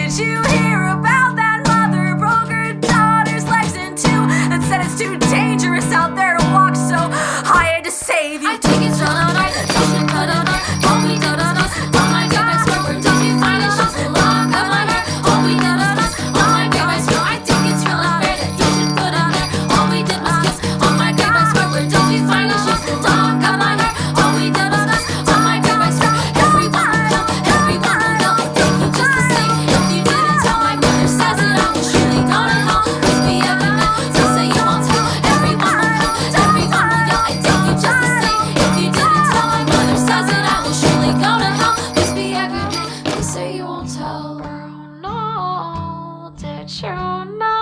Did you hear about that mother broke her daughter's legs in two and said it's too dangerous out there to walk, so I had to save you? I take it so no, hold me don't my goodness, don't you find it just a lock of my hair? All we did was kiss, oh my goodness, I think it's real unfair that you should put on there. All we did was kiss, oh my goodness, don't you find it just a lock of my hair? All we did was kiss, oh my goodness, everyone will know, I think you just the same. If you didn't tell, my mother says that I was surely gonna hell. Please be evident, so say you won't tell. Everyone will know, I think you just the same. If you didn't tell, my mother says that I was surely gonna hell. Please be evident, so say you won't tell. No, did you know?